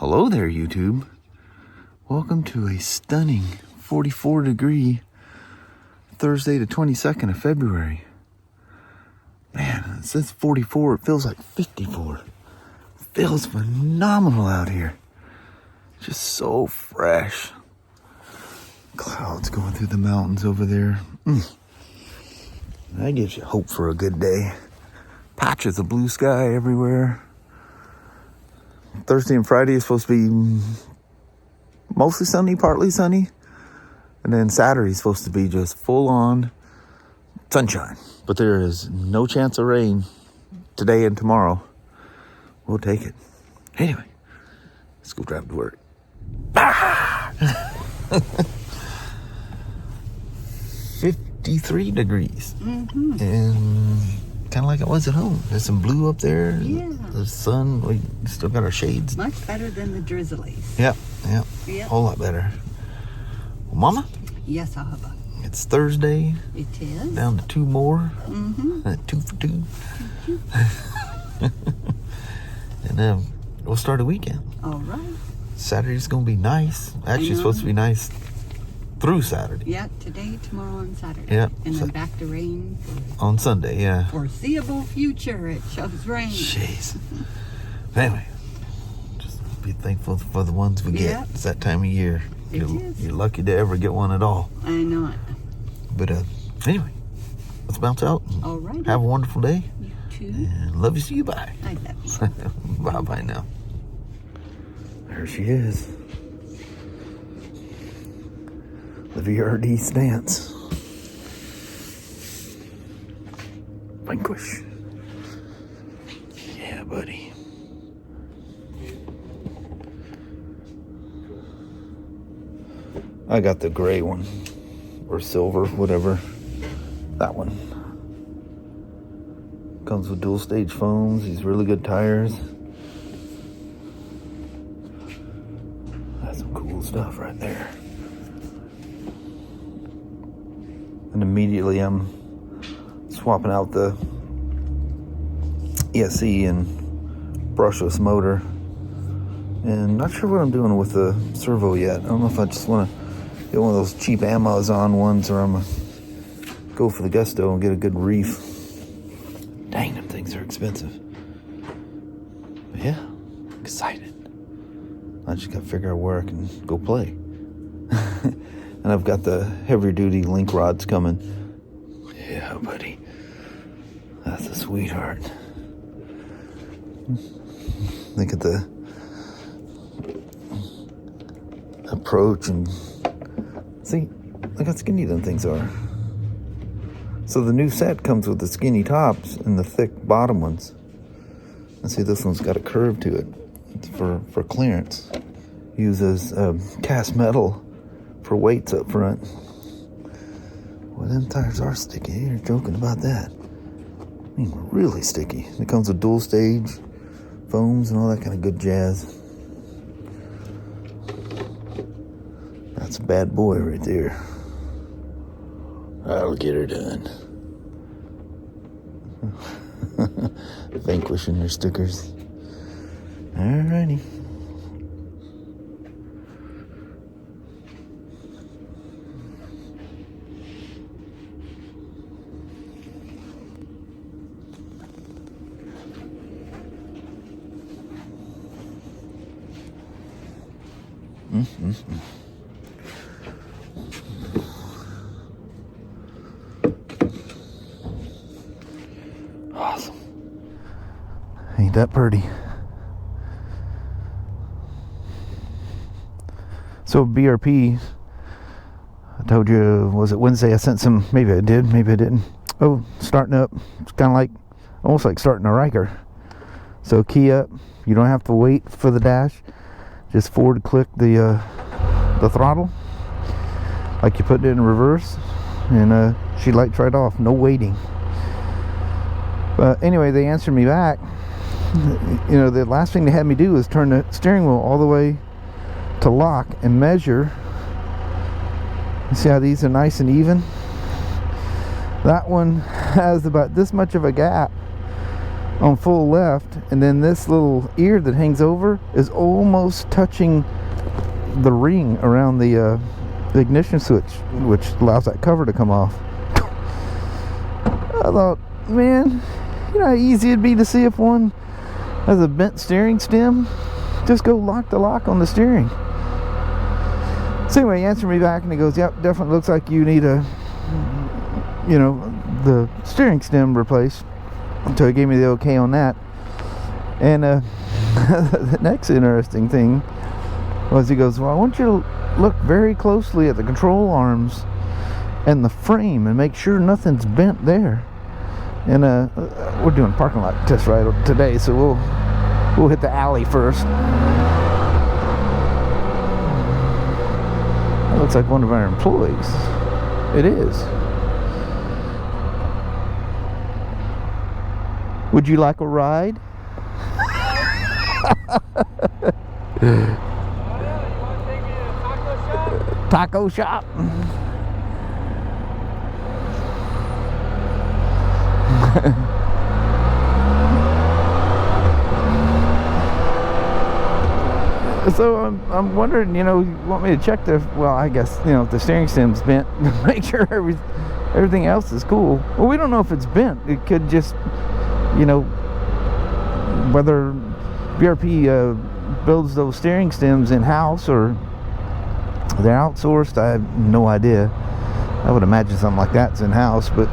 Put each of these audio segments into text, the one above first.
Hello there, YouTube. Welcome to a stunning 44-degree Thursday, the 22nd of February. Man, it says 44. It feels like 54. It feels phenomenal out here. Just so fresh. Clouds going through the mountains over there. That gives you hope for a good day. Patches of blue sky everywhere. Thursday and Friday is supposed to be mostly sunny, partly sunny. And then Saturday is supposed to be just full on sunshine. But there is no chance of rain today and tomorrow. We'll take it. Anyway, let's go drive to work. 53 degrees. And kind of like it was at home. There's some blue up there. Yeah. The sun, we still got our shades. Much better than the drizzlies. Yep. Yep. Whole lot better. Well, Mama? Yes, Abba. It's Thursday. It is. Down to two more. 2 for 2. And then we'll start a weekend. All right. Saturday's going to be nice. Actually, it's supposed to be nice through Saturday. Yeah, today, tomorrow, and Saturday. Yep. And then back to rain. On Sunday, yeah. Foreseeable future, it shows rain. Jeez. Anyway, just be thankful for the ones we get. Yep. It's that time of year. It is. You're lucky to ever get one at all. I know it. But anyway, let's bounce out. All right. Have a wonderful day. You too. And love you. See you. Bye. I love you. Bye now. There she is. The VRD stance. Vanquish. Yeah, buddy. I got the gray one. Or silver, whatever. That one. Comes with dual stage foams. These really good tires. That's some cool stuff right there. And immediately I'm swapping out the ESC and brushless motor. And not sure what I'm doing with the servo yet. I don't know if I just want to get one of those cheap Amazon ones, or I'm going to go for the Gusto and get a good reef. Dang, them things are expensive. But yeah, excited. I just got to figure out where I can go play. And I've got the heavier duty link rods coming. Yeah, buddy. That's a sweetheart. Look at the approach and see, look how skinny them things are. So the new set comes with the skinny tops and the thick bottom ones. And see, this one's got a curve to it. It's for clearance. Uses cast metal for weights up front. Well, them tires are sticky. You're joking about that. I mean, really sticky. It comes with dual stage foams and all that kind of good jazz. That's a bad boy right there. I'll get her done. Vanquishing their stickers. Alrighty. Awesome. Ain't that pretty? So BRP, I told you, was it Wednesday? I sent some, maybe I did, maybe I didn't. Oh, starting up. It's kind of like, almost like starting a Riker. So key up. You don't have to wait for the dash. Just forward click the throttle, like you put it in reverse, and she lights right off. No waiting. But anyway, they answered me back. You know, the last thing they had me do was turn the steering wheel all the way to lock and measure. You see how these are nice and even? That one has about this much of a gap on full left, and then this little ear that hangs over is almost touching the ring around the ignition switch, which allows that cover to come off. I thought, man, you know how easy it'd be to see if one has a bent steering stem? Just go lock the lock on the steering. So anyway, he answered me back and he goes, yep, definitely looks like you need a, you know, the steering stem replaced. So he gave me the okay on that. And the next interesting thing was, he goes, well, I want you to look very closely at the control arms and the frame and make sure nothing's bent there. And we're doing parking lot test ride today, so we'll hit the alley first. That looks like one of our employees. It is. Would you like a ride? Taco shop. So I'm wondering, you know, you want me to check the, well, I guess, you know, if the steering stem's bent, make sure everything else is cool. Well, we don't know if it's bent. It could just, you know, whether BRP builds those steering stems in-house or they're outsourced, I have no idea. I would imagine something like that's in-house, but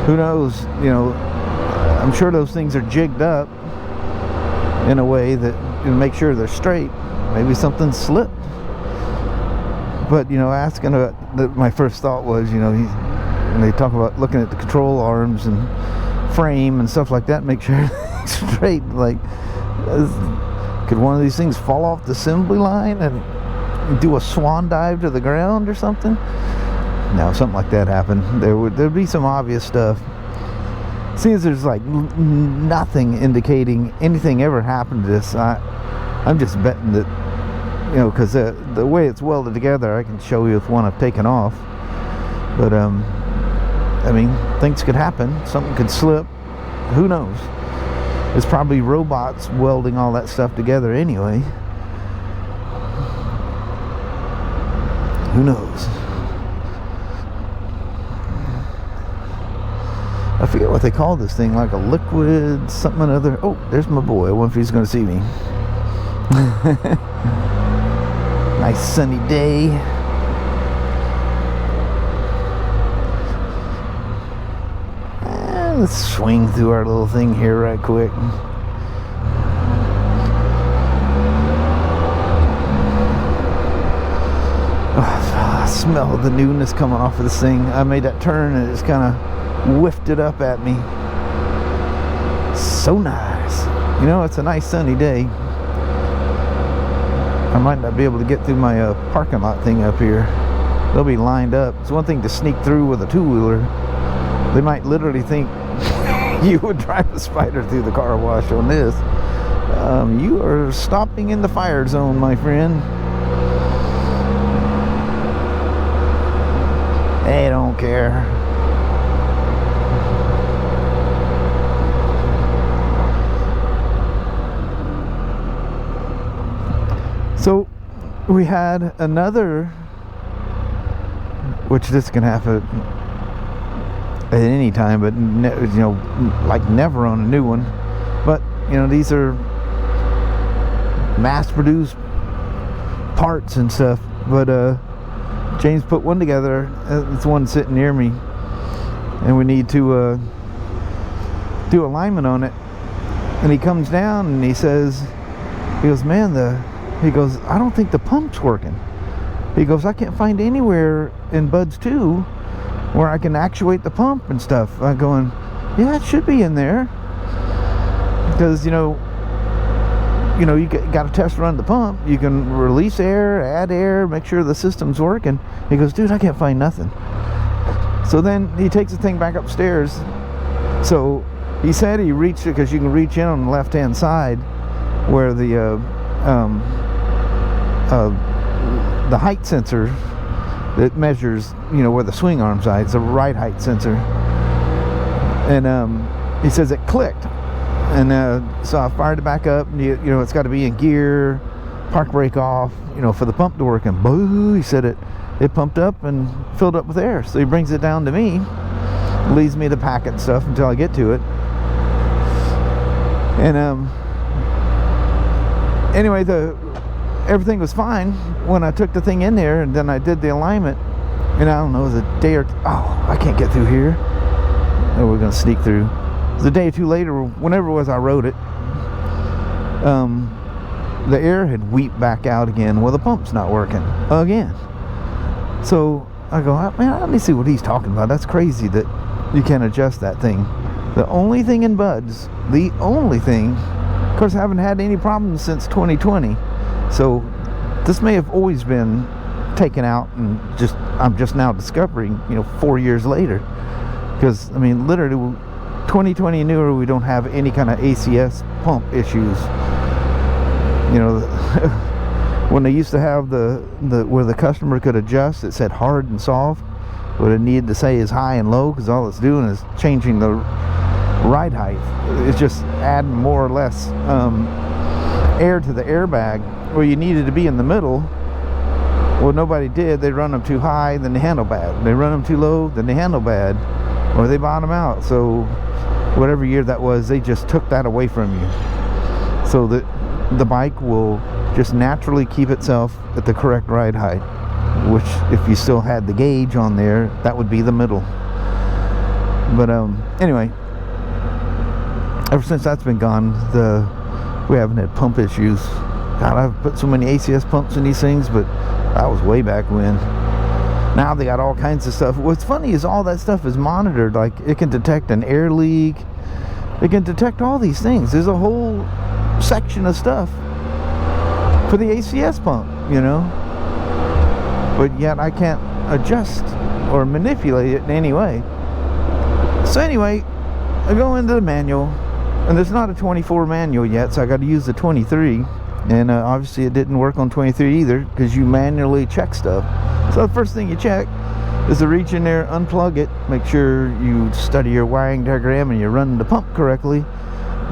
who knows? You know, I'm sure those things are jigged up in a way that, you know, make sure they're straight. Maybe something slipped. But, you know, asking my first thought was, you know, when they talk about looking at the control arms and frame and stuff like that, make sure it's straight. Like, could one of these things fall off the assembly line and do a swan dive to the ground or something? No, something like that happened. There'd be some obvious stuff. Seeing as there's like nothing indicating anything ever happened to this, I'm just betting that, you know, because the way it's welded together, I can show you if one I've taken off. But I mean, things could happen. Something could slip. Who knows? It's probably robots welding all that stuff together anyway. Who knows? I forget what they call this thing, like a liquid something or other. Oh, there's my boy. I wonder if he's going to see me. Nice sunny day. Let's swing through our little thing here right quick. Oh, I smell the newness coming off of this thing. I made that turn and it just kind of whiffed it up at me. So nice. You know, it's a nice sunny day. I might not be able to get through my parking lot thing up here. They'll be lined up. It's one thing to sneak through with a two-wheeler. They might literally think you would drive a Spyder through the car wash on this. You are stopping in the fire zone, my friend. They don't care. So we had another, which this can happen at any time, but you know, like never on a new one. But you know, these are mass-produced parts and stuff. But James put one together. It's one sitting near me, and we need to do alignment on it. And he comes down and he says, he goes, man, he goes, I don't think the pump's working. He goes, I can't find anywhere in Buds 2 where I can actuate the pump and stuff. I'm going, yeah, it should be in there. Because, you know, you got to test run the pump. You can release air, add air, make sure the system's working. He goes, dude, I can't find nothing. So then he takes the thing back upstairs. So he said he reached it, because you can reach in on the left-hand side where the height sensor that measures, you know, where the swing arm sides, the right height sensor. And he says it clicked. And so I fired it back up. And you know, it's got to be in gear, park brake off, you know, for the pump to work. And boo, he said it pumped up and filled up with air. So he brings it down to me, leaves me to pack it and stuff until I get to it. And anyway, everything was fine when I took the thing in there, and then I did the alignment. And I don't know, it was a day or two. Oh, I can't get through here. Oh, we're gonna sneak through. It was a day or two later, whenever it was I rode it, the air had weeped back out again. Well, the pump's not working again. So I go, man, let me see what he's talking about. That's crazy that you can't adjust that thing. The only thing in buds, the only thing, of course I haven't had any problems since 2020. So this may have always been taken out, and I'm just now discovering, you know, 4 years later. Because, I mean, literally 2020 and newer, we don't have any kind of ACS pump issues. You know, when they used to have the where the customer could adjust, it said hard and soft. What it needed to say is high and low, because all it's doing is changing the ride height. It's just adding more or less air to the airbag where you needed to be in the middle. Well, nobody did. They run them too high, then they handle bad. They run them too low, then they handle bad, or they bottom out. So whatever year that was, they just took that away from you, so that the bike will just naturally keep itself at the correct ride height, which if you still had the gauge on there, that would be the middle. But anyway, ever since that's been gone, we haven't had pump issues. God, I've put so many ACS pumps in these things, but that was way back when. Now they got all kinds of stuff. What's funny is all that stuff is monitored. Like, it can detect an air leak. It can detect all these things. There's a whole section of stuff for the ACS pump, you know. But yet I can't adjust or manipulate it in any way. So anyway, I go into the manual, and there's not a 24 manual yet, so I got to use the 23. And obviously it didn't work on 23 either, because you manually check stuff. So the first thing you check is to reach in there, unplug it, make sure you study your wiring diagram and you're running the pump correctly.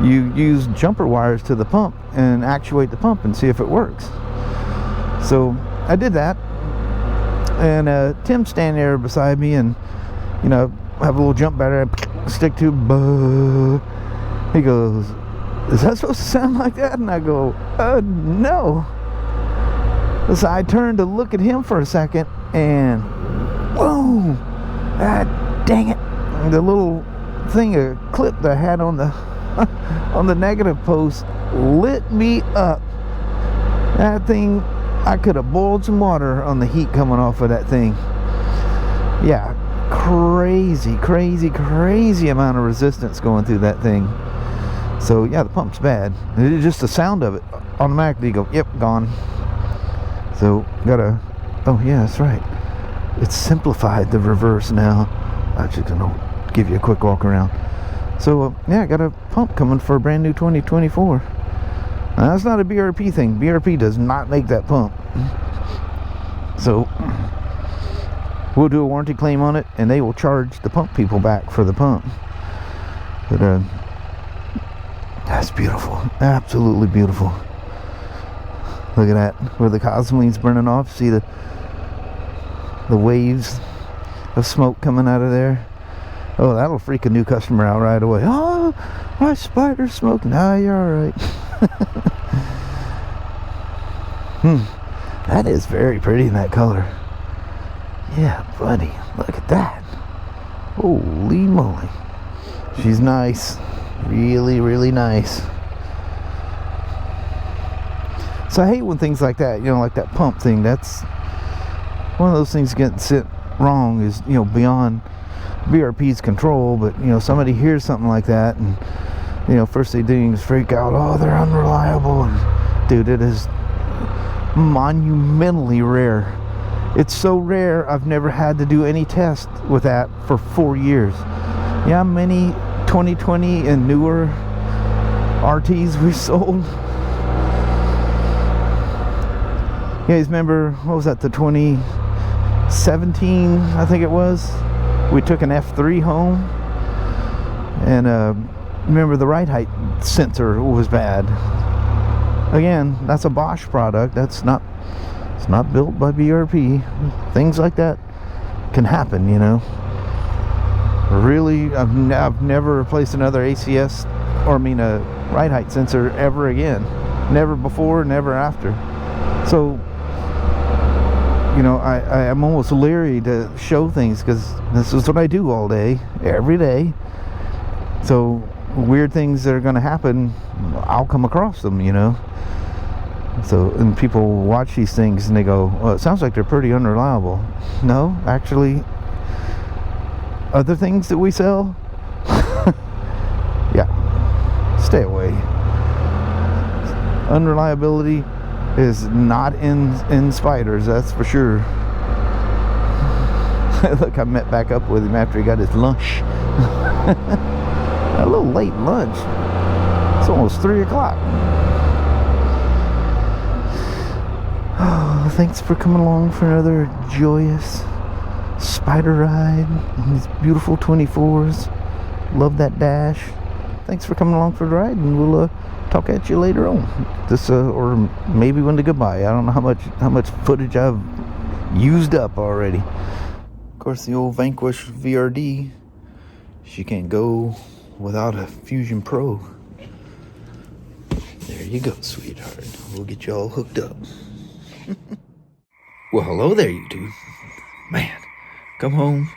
You use jumper wires to the pump and actuate the pump and see if it works. So I did that, and Tim's standing there beside me, and you know, have a little jump battery, stick to, he goes, "Is that supposed to sound like that?" And I go, no. So I turned to look at him for a second, and boom, dang it, the little thing, a clip that I had on the on the negative post lit me up. That thing, I could have boiled some water on the heat coming off of that thing. Yeah, crazy amount of resistance going through that thing. So yeah, the pump's bad. It's just the sound of it automatically go, yep, gone. So gotta, oh yeah, that's right, it's simplified the reverse now. I'm just gonna give you a quick walk around. So yeah, I got a pump coming for a brand new 2024. Now, that's not a BRP thing. BRP does not make that pump. So we'll do a warranty claim on it, and they will charge the pump people back for the pump. But that's beautiful, absolutely beautiful. Look at that, where the Cosmoline's burning off. See the waves of smoke coming out of there. Oh, that'll freak a new customer out right away. Oh, my Spyder smoke. Nah, you're all right. That is very pretty in that color. Yeah, buddy, look at that. Holy moly. She's nice. Really nice. So I hate when things like that, you know, like that pump thing, that's one of those things getting sent wrong, is, you know, beyond BRP's control. But you know, somebody hears something like that, and you know, first they do is freak out, oh, they're unreliable. And dude, it is monumentally rare. It's so rare, I've never had to do any test with that for 4 years. Yeah, many 2020 and newer RTs we sold. You guys remember, what was that, the 2017, I think it was? We took an F3 home, And remember, the ride height sensor was bad. Again, that's a Bosch product. It's not built by VRD. Things like that can happen, you know. Really, I've never replaced another ACS, or a ride height sensor ever again. Never before, never after. So, you know, I'm almost leery to show things because this is what I do all day, every day. So weird things that are going to happen, I'll come across them, you know. So, and people watch these things and they go, well, it sounds like they're pretty unreliable. No, actually, other things that we sell, yeah, stay away. Unreliability is not in Spyders, that's for sure. Look, I met back up with him after he got his lunch. A little late lunch. It's almost 3 o'clock. Oh, thanks for coming along for another joyous Spyder ride on these beautiful 24s. Love that dash. Thanks for coming along for the ride, and we'll talk at you later on. This or maybe when the goodbye. I don't know how much footage I've used up already. Of course, the old Vanquish VRD. She can't go without a Fusion Pro. There you go, sweetheart. We'll get you all hooked up. Well, hello there, you two. Man, come home.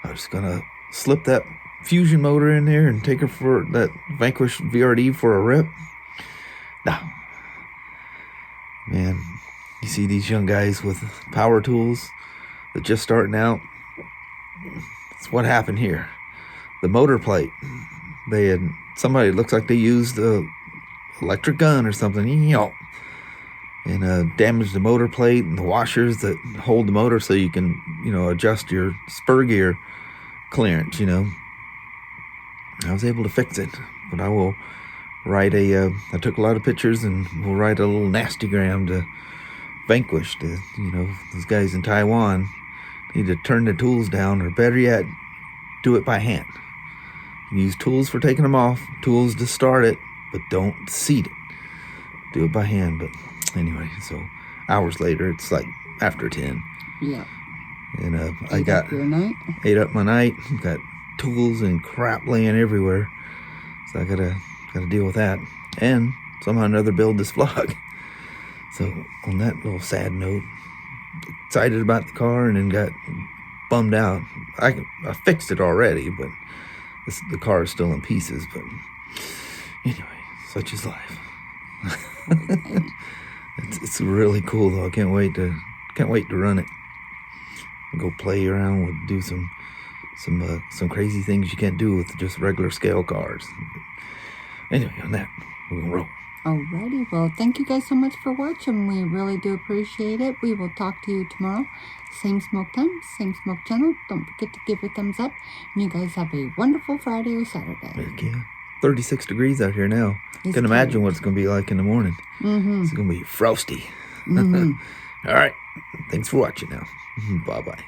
I was gonna slip that Fusion motor in there and take her for that Vanquish VRD for a rip. Nah. Man, you see these young guys with power tools that just starting out. That's what happened here. The motor plate. Somebody looks like they used a electric gun or something, and damaged the motor plate and the washers that hold the motor so you can, adjust your spur gear clearance, I was able to fix it, but I will write I took a lot of pictures and we'll write a little nastygram to Vanquish to, those guys in Taiwan need to turn their tools down, or better yet, do it by hand. Use tools for taking them off, tools to start it, but don't seat it. Do it by hand. But anyway, so hours later, it's like after 10. Yeah. And I ate up my night. Got tools and crap laying everywhere. So I gotta deal with that. And somehow or another build this vlog. So on that little sad note, excited about the car and then got bummed out. I fixed it already, but the car is still in pieces. But anyway, such is life. It's really cool though. I can't wait to run it. I'll go play around do some crazy things you can't do with just regular scale cars. Anyway, on that, we're gonna roll. Alrighty, well, thank you guys so much for watching. We really do appreciate it. We will talk to you tomorrow. Same smoke time, same smoke channel. Don't forget to give it a thumbs up. And you guys have a wonderful Friday or Saturday. Heck yeah. 36 degrees out here now. It's Can imagine what it's going to be like in the morning. Mm-hmm. It's going to be frosty. Mm-hmm. All right. Thanks for watching now. Bye-bye.